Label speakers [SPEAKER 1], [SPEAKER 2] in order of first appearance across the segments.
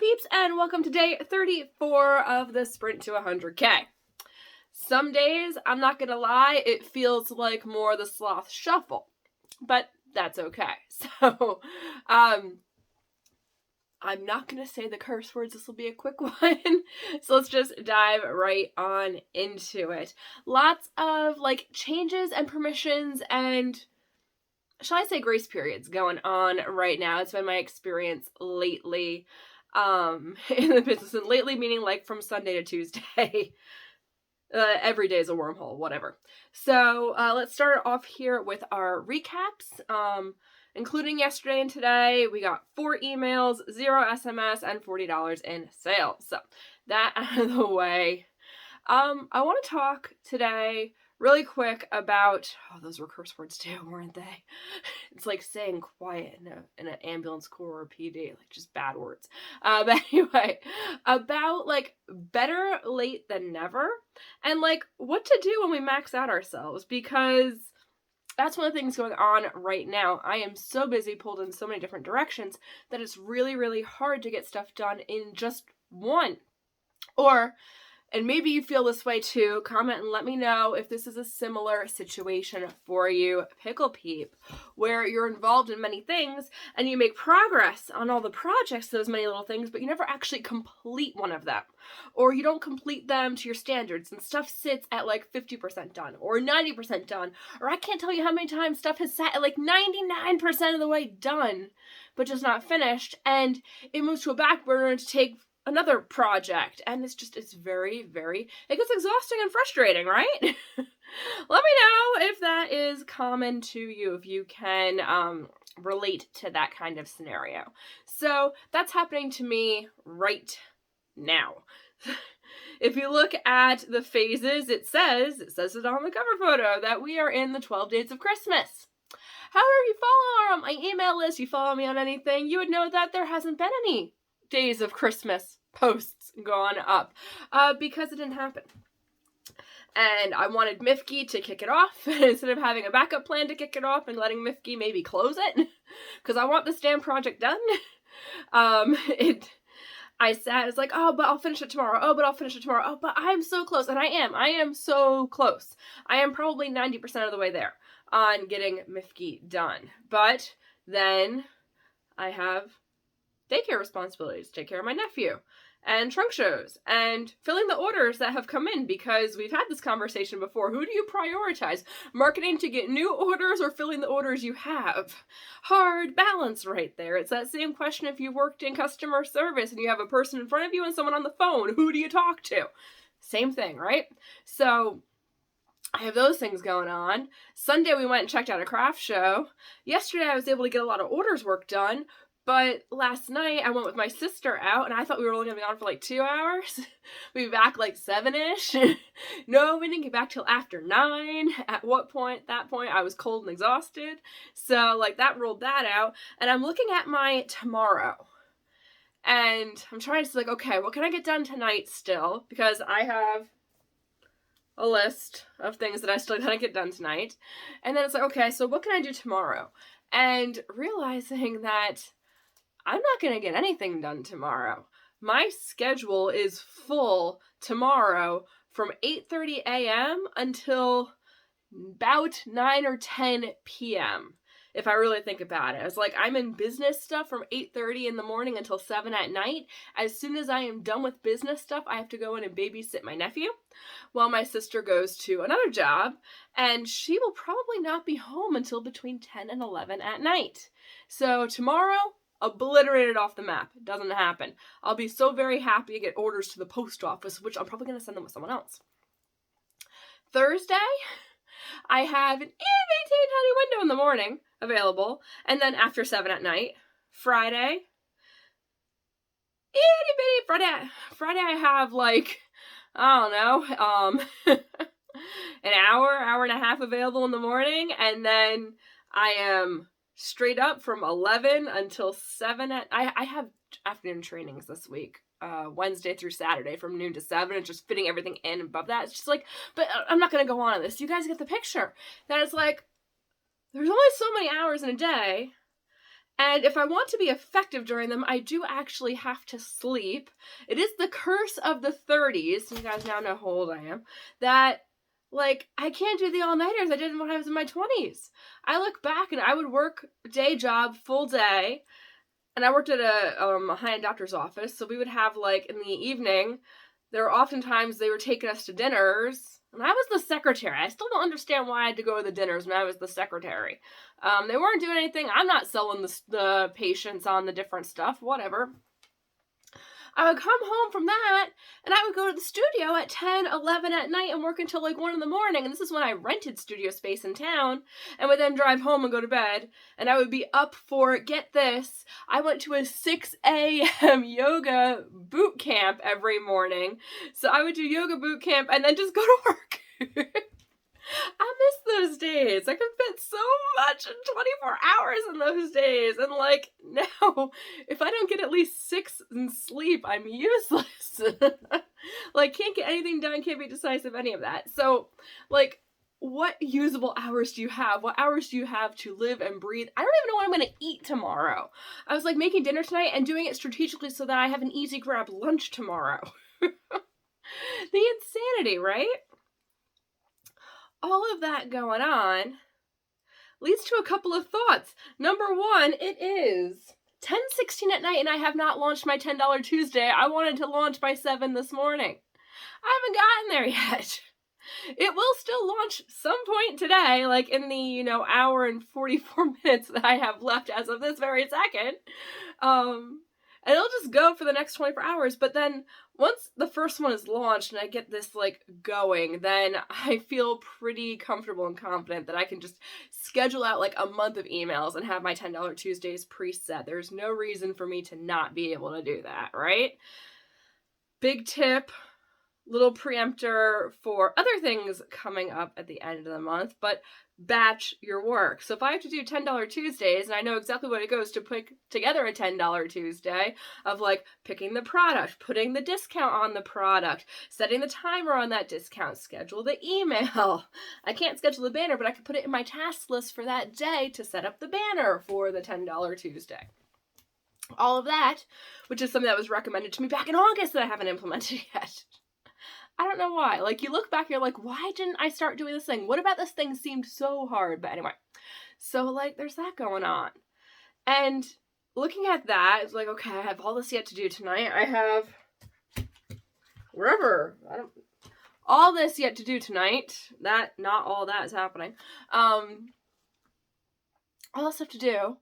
[SPEAKER 1] peeps, and welcome to day 34 of the Sprint to 100K. Some days, I'm not gonna lie, it feels like more the sloth shuffle, but that's okay. So, I'm not gonna say the curse words. This will be a quick one. So let's just dive right on into it. Lots of changes and permissions and, shall I say, grace periods going on right now. It's been my experience lately in the business, and lately meaning from Sunday to Tuesday. Every day is a wormhole, whatever. So let's start off here with our recaps. Including yesterday and today, we got 4 emails, 0 SMS, and $40 in sales. So that out of the way. I want to talk today really quick about, those were curse words too, weren't they? It's like saying quiet in an ambulance corps or PD, just bad words. But anyway, about better late than never, and what to do when we max out ourselves, because that's one of the things going on right now. I am so busy, pulled in so many different directions, that it's really, really hard to get stuff done in just one. And maybe you feel this way too. Comment and let me know if this is a similar situation for you, Pickle Peep, where you're involved in many things and you make progress on all the projects, those many little things, but you never actually complete one of them. Or you don't complete them to your standards and stuff sits at 50% done or 90% done. Or I can't tell you how many times stuff has sat at 99% of the way done, but just not finished. And it moves to a back burner to take another project, and it's very, very, it gets exhausting and frustrating, right? Let me know if that is common to you, if you can relate to that kind of scenario. So that's happening to me right now. If you look at the phases, it says it on the cover photo that we are in the 12 days of Christmas. However, if you follow my email list, you follow me on anything, you would know that there hasn't been any days of Christmas posts gone up because it didn't happen. And I wanted Mifke to kick it off instead of having a backup plan to kick it off and letting Mifke maybe close it, because I want this damn project done. I sat, it's but I'll finish it tomorrow. Oh, but I'm so close. And I am so close. I am probably 90% of the way there on getting Mifke done. But then I have daycare responsibilities, take care of my nephew, and trunk shows, and filling the orders that have come in, because we've had this conversation before. Who do you prioritize? Marketing to get new orders or filling the orders you have? Hard balance right there. It's that same question if you worked in customer service and you have a person in front of you and someone on the phone. Who do you talk to? Same thing, right? So I have those things going on. Sunday we went and checked out a craft show. Yesterday I was able to get a lot of orders work done. But last night, I went with my sister out, and I thought we were only going to be on for 2 hours. We'd be back 7-ish. No, we didn't get back till after 9. At that point, I was cold and exhausted. So, that ruled that out. And I'm looking at my tomorrow. And I'm trying to say, okay, what can I get done tonight still? Because I have a list of things that I still gotta get done tonight. And then it's okay, so what can I do tomorrow? And realizing that I'm not going to get anything done tomorrow. My schedule is full tomorrow from 8:30 a.m. until about 9 or 10 p.m. if I really think about it. It's I'm in business stuff from 8:30 in the morning until 7 at night. As soon as I am done with business stuff, I have to go in and babysit my nephew while my sister goes to another job, and she will probably not be home until between 10 and 11 at night. So tomorrow, obliterated off the map. It doesn't happen. I'll be so very happy to get orders to the post office, which I'm probably going to send them with someone else. Thursday, I have an tiny window in the morning available, and then after 7 at night. Friday, Friday I have an hour and a half available in the morning, and then I am straight up from 11 until 7 I have afternoon trainings this week, Wednesday through Saturday from noon to 7, and just fitting everything in above that. It's just but I'm not going to go on this. You guys get the picture. That it's there's only so many hours in a day, And if I want to be effective during them, I do actually have to sleep. It is the curse of the 30s, you guys now know how old I am, that like I can't do the all-nighters I did when I was in my 20s. I look back and I would work a day job, full day, and I worked at a high-end doctor's office, so we would have like in the evening, there were oftentimes they were taking us to dinners, and I was the secretary. I still don't understand why I had to go to the dinners when I was the secretary. They weren't doing anything. I'm not selling the patients on the different stuff, whatever. I would come home from that, and I would go to the studio at 10, 11 at night and work until like 1 in the morning. And this is when I rented studio space in town, and would then drive home and go to bed. And I would be up for, get this, I went to a 6 a.m. yoga boot camp every morning. So I would do yoga boot camp and then just go to work. I miss those days. I could fit so much in 24 hours in those days. And like now, if I don't get at least 6 in sleep, I'm useless. Like can't get anything done, can't be decisive, any of that. So like what usable hours do you have? What hours do you have to live and breathe? I don't even know what I'm going to eat tomorrow. I was like making dinner tonight and doing it strategically so that I have an easy grab lunch tomorrow. The insanity, right? All of that going on leads to a couple of thoughts. Number one, it is 10:16 at night and I have not launched my $10 Tuesday. I wanted to launch by 7 this morning. I haven't gotten there yet. It will still launch some point today, like in the, hour and 44 minutes that I have left as of this very second. And it'll just go for the next 24 hours. But then once the first one is launched and I get this like going, then I feel pretty comfortable and confident that I can just schedule out like a month of emails and have my $10 Tuesdays preset. There's no reason for me to not be able to do that, right? Big tip, little preempter for other things coming up at the end of the month, but batch your work. So if I have to do $10 Tuesdays, and I know exactly what it goes to put together a $10 Tuesday of like picking the product, putting the discount on the product, setting the timer on that discount, schedule the email. I can't schedule the banner, but I can put it in my task list for that day to set up the banner for the $10 Tuesday. All of that, which is something that was recommended to me back in August that I haven't implemented yet. I don't know why. Like, you look back, you're like, why didn't I start doing this thing? What about this thing seemed so hard? But anyway, so, like, there's that going on. And looking at that, it's like, okay, I have all this yet to do tonight. I have all this yet to do tonight. Not all that is happening. All this stuff to do.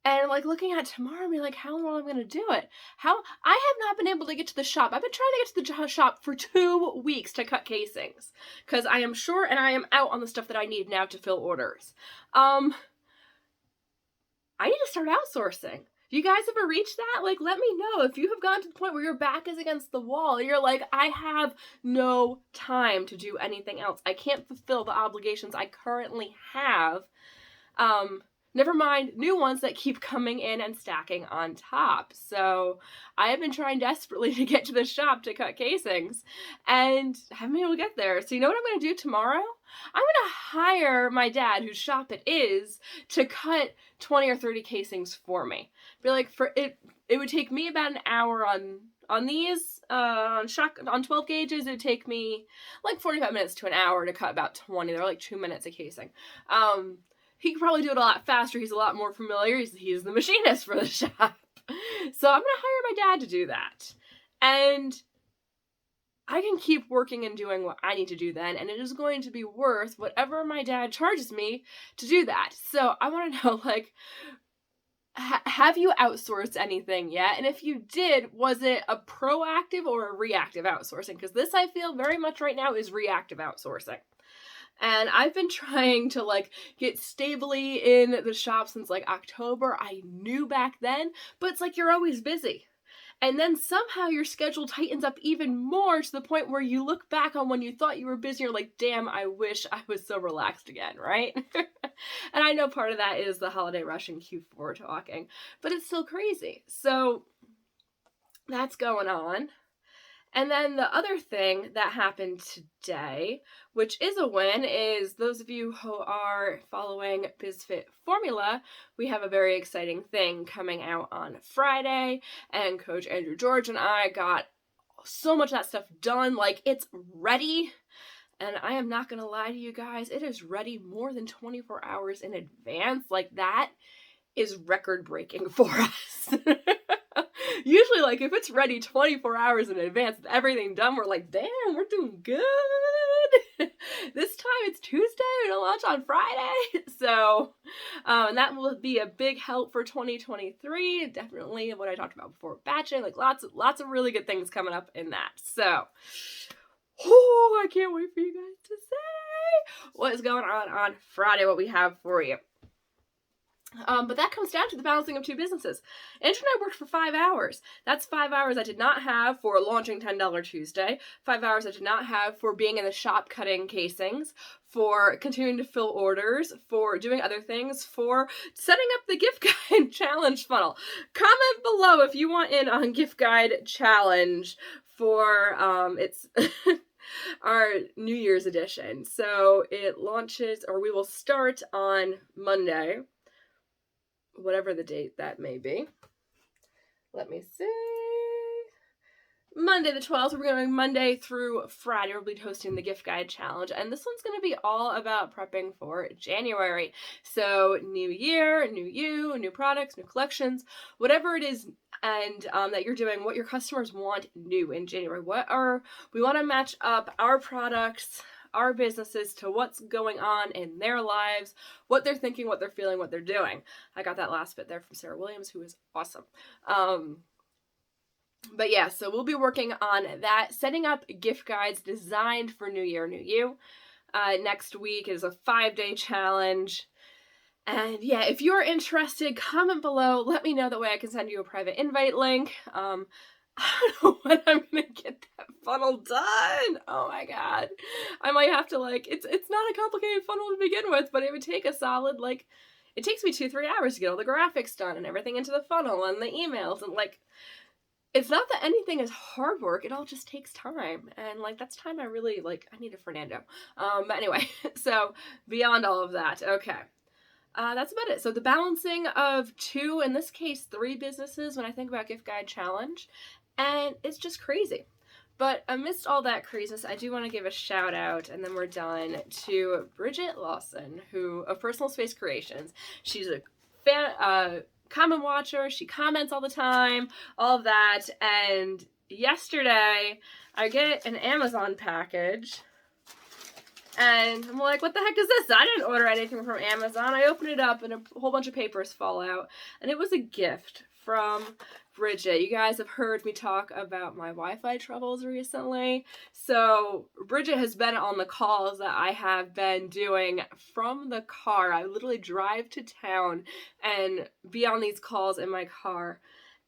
[SPEAKER 1] And like looking at tomorrow and be like, how am I going to do it? I have not been able to get to the shop. I've been trying to get to the shop for 2 weeks to cut casings because I am short and I am out on the stuff that I need now to fill orders. I need to start outsourcing. You guys ever reached that? Like, let me know if you have gotten to the point where your back is against the wall and you're like, I have no time to do anything else. I can't fulfill the obligations I currently have. Never mind new ones that keep coming in and stacking on top. So I have been trying desperately to get to the shop to cut casings and haven't been able to get there. So you know what I'm going to do tomorrow? I'm going to hire my dad, whose shop it is, to cut 20 or 30 casings for me. Be like, it would take me about an hour on these, on 12 gauges, it would take me like 45 minutes to an hour to cut about 20. They're like 2 minutes a casing. He could probably do it a lot faster. He's a lot more familiar. He's the machinist for the shop. So I'm going to hire my dad to do that. And I can keep working and doing what I need to do then. And it is going to be worth whatever my dad charges me to do that. So I want to know, like, have you outsourced anything yet? And if you did, was it a proactive or a reactive outsourcing? Because this, I feel very much right now, is reactive outsourcing. And I've been trying to like get stably in the shop since like October. I knew back then, but it's like you're always busy. And then somehow your schedule tightens up even more to the point where you look back on when you thought you were busy, you're like, damn, I wish I was so relaxed again, right? And I know part of that is the holiday rush in Q4 talking, but it's still crazy. So that's going on. And then the other thing that happened today, which is a win, is those of you who are following BizFit Formula, we have a very exciting thing coming out on Friday, and Coach Andrew George and I got so much of that stuff done. Like, it's ready. And I am not going to lie to you guys, it is ready more than 24 hours in advance. Like, that is record breaking for us. Usually, like, if it's ready 24 hours in advance with everything done, we're like, damn, we're doing good. This time it's Tuesday, we don't launch on Friday. So, and that will be a big help for 2023. Definitely what I talked about before, batching, like lots of really good things coming up in that. So, oh, I can't wait for you guys to say what is going on Friday, what we have for you. But that comes down to the balancing of two businesses. Andrew and I worked for 5 hours. That's 5 hours I did not have for launching $10 Tuesday, 5 hours I did not have for being in the shop cutting casings, for continuing to fill orders, for doing other things, for setting up the gift guide challenge funnel. Comment below if you want in on gift guide challenge for, it's our New Year's edition. So it launches, or we will start on Monday, whatever the date that may be. Let me see. Monday the 12th, we're going Monday through Friday. We'll be hosting the gift guide challenge, and this one's going to be all about prepping for January. So new year, new you, new products, new collections, whatever it is, and that you're doing, what your customers want new in January. We want to match up our products, our businesses to what's going on in their lives, what they're thinking, what they're feeling, what they're doing. I got that last bit there from Sarah Williams, who is awesome. But yeah, so we'll be working on that, setting up gift guides designed for New Year, New You. Next week is a 5-day challenge. And yeah, if you're interested, comment below. Let me know, that way I can send you a private invite link. I don't know when I'm gonna get that funnel done. Oh my god. I might have to, like, it's not a complicated funnel to begin with, but it would take a solid, like, it takes me 2-3 hours to get all the graphics done and everything into the funnel and the emails, and like, it's not that anything is hard work, it all just takes time. And like, that's time I really, like, I need a Fernando. But anyway, so beyond all of that, okay. That's about it. So the balancing of 2, in this case 3 businesses when I think about gift guide challenge, and it's just crazy. But amidst all that craziness, I do want to give a shout out, and then we're done, to Bridget Lawson, who of Personal Space Creations. She's a fan, comment watcher. She comments all the time, all of that. And yesterday, I get an Amazon package, and I'm like, what the heck is this? I didn't order anything from Amazon. I open it up, and a whole bunch of papers fall out, and it was a gift from Bridget. You guys have heard me talk about my Wi-Fi troubles recently. So Bridget has been on the calls that I have been doing from the car. I literally drive to town and be on these calls in my car.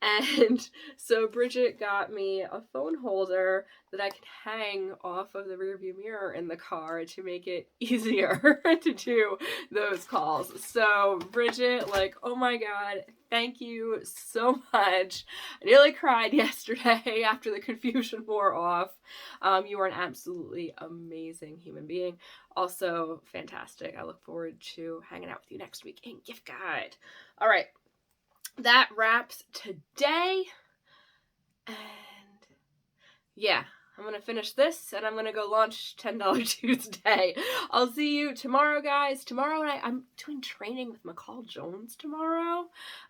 [SPEAKER 1] And so Bridget got me a phone holder that I can hang off of the rearview mirror in the car to make it easier to do those calls. So Bridget, like, oh my god, thank you so much. I nearly cried yesterday after the confusion wore off. You are an absolutely amazing human being. Also fantastic. I look forward to hanging out with you next week in Gift Guide. All right. That wraps today, and yeah, I'm going to finish this, and I'm going to go launch $10 Tuesday. I'll see you tomorrow, guys. Tomorrow night, I'm doing training with McCall Jones tomorrow,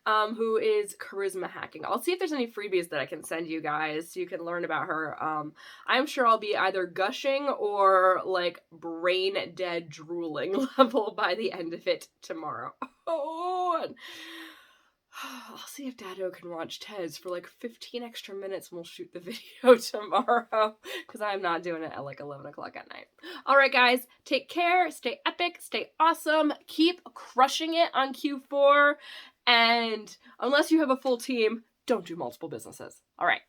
[SPEAKER 1] who is charisma hacking. I'll see if there's any freebies that I can send you guys so you can learn about her. I'm sure I'll be either gushing or, like, brain dead drooling level by the end of it tomorrow. Oh, I'll see if Dado can watch Tez for like 15 extra minutes and we'll shoot the video tomorrow, because I'm not doing it at like 11 o'clock at night. All right, guys, take care, stay epic, stay awesome, keep crushing it on Q4, and unless you have a full team, don't do multiple businesses. All right.